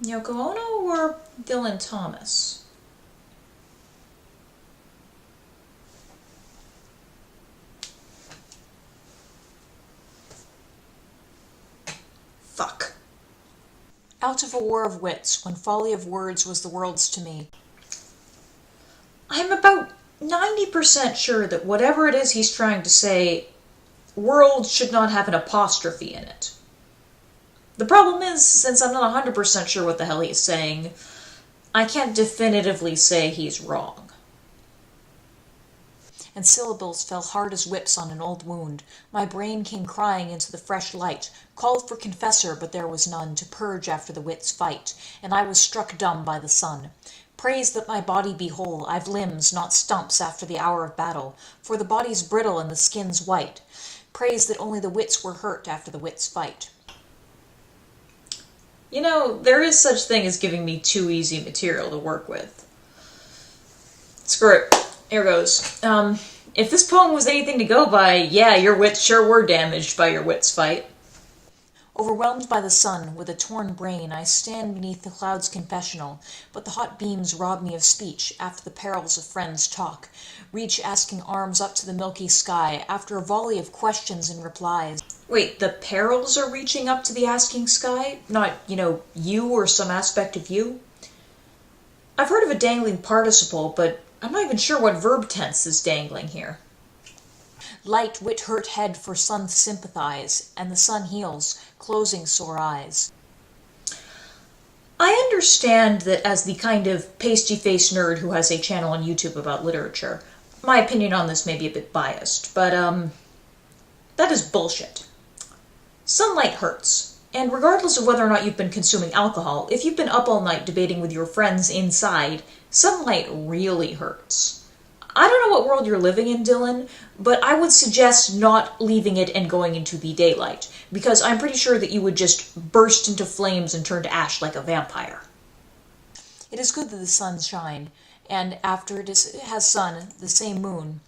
Yoko Ono or Dylan Thomas? Fuck. Out of a war of wits, when folly of words was the world's to me. I'm about 90% sure that whatever it is he's trying to say, world should not have an apostrophe in it. The problem is, since I'm not 100% sure what the hell he's saying, I can't definitively say he's wrong. And syllables fell hard as whips on an old wound. My brain came crying into the fresh light, called for confessor, but there was none to purge after the wit's fight, and I was struck dumb by the sun. Praise that my body be whole, I've limbs, not stumps after the hour of battle, for the body's brittle and the skin's white. Praise that only the wits were hurt after the wit's fight. You know, there is such thing as giving me too easy material to work with. Screw it. Here goes. If this poem was anything to go by, yeah, your wits sure were damaged by your wit's fight. Overwhelmed by the sun, with a torn brain, I stand beneath the clouds' confessional, but the hot beams rob me of speech after the perils of friends' talk. Reach asking arms up to the milky sky after a volley of questions and replies. Wait, the perils are reaching up to the asking sky? Not, you or some aspect of you? I've heard of a dangling participle, but I'm not even sure what verb tense is dangling here. Light wit hurt head for sun sympathize, and the sun heals, closing sore eyes. I understand that as the kind of pasty-faced nerd who has a channel on YouTube about literature, my opinion on this may be a bit biased, but, that is bullshit. Sunlight hurts, and regardless of whether or not you've been consuming alcohol, if you've been up all night debating with your friends inside, sunlight really hurts. I don't know what world you're living in, Dylan, but I would suggest not leaving it and going into the daylight, because I'm pretty sure that you would just burst into flames and turn to ash like a vampire. It is good that the sun shine, and after it has sun, the same moon.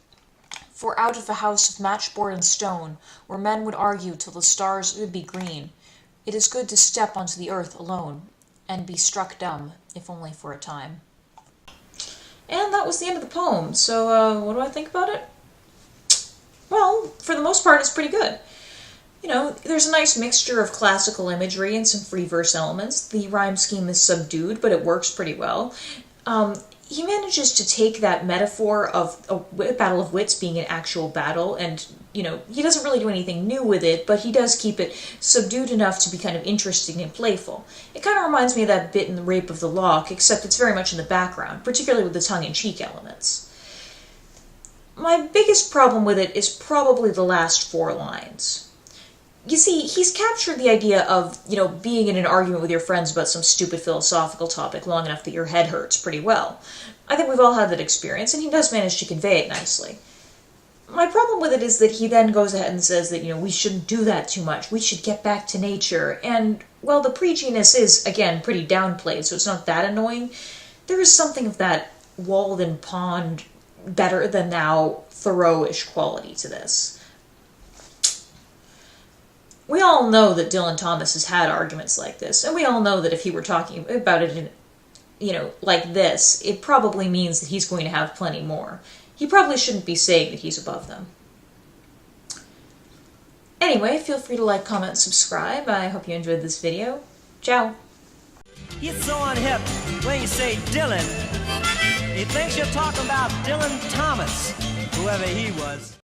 For out of a house of matchboard and stone, where men would argue till the stars would be green, it is good to step onto the earth alone, and be struck dumb, if only for a time. And that was the end of the poem, so what do I think about it? Well, for the most part, it's pretty good. There's a nice mixture of classical imagery and some free verse elements. The rhyme scheme is subdued, but it works pretty well. He manages to take that metaphor of a battle of wits being an actual battle, and, he doesn't really do anything new with it, but he does keep it subdued enough to be kind of interesting and playful. It kind of reminds me of that bit in The Rape of the Lock, except it's very much in the background, particularly with the tongue-in-cheek elements. My biggest problem with it is probably the last 4 lines. You see, he's captured the idea of, being in an argument with your friends about some stupid philosophical topic long enough that your head hurts pretty well. I think we've all had that experience, and he does manage to convey it nicely. My problem with it is that he then goes ahead and says that, we shouldn't do that too much, we should get back to nature, and, well, the preachiness is, again, pretty downplayed, so it's not that annoying. There is something of that Walden Pond, better than thou, Thoreau-ish quality to this. We all know that Dylan Thomas has had arguments like this, and we all know that if he were talking about it in, like this, it probably means that he's going to have plenty more. He probably shouldn't be saying that he's above them. Anyway, feel free to like, comment, and subscribe. I hope you enjoyed this video. Ciao! You're so unhip when you say Dylan. He thinks you're talking about Dylan Thomas, whoever he was.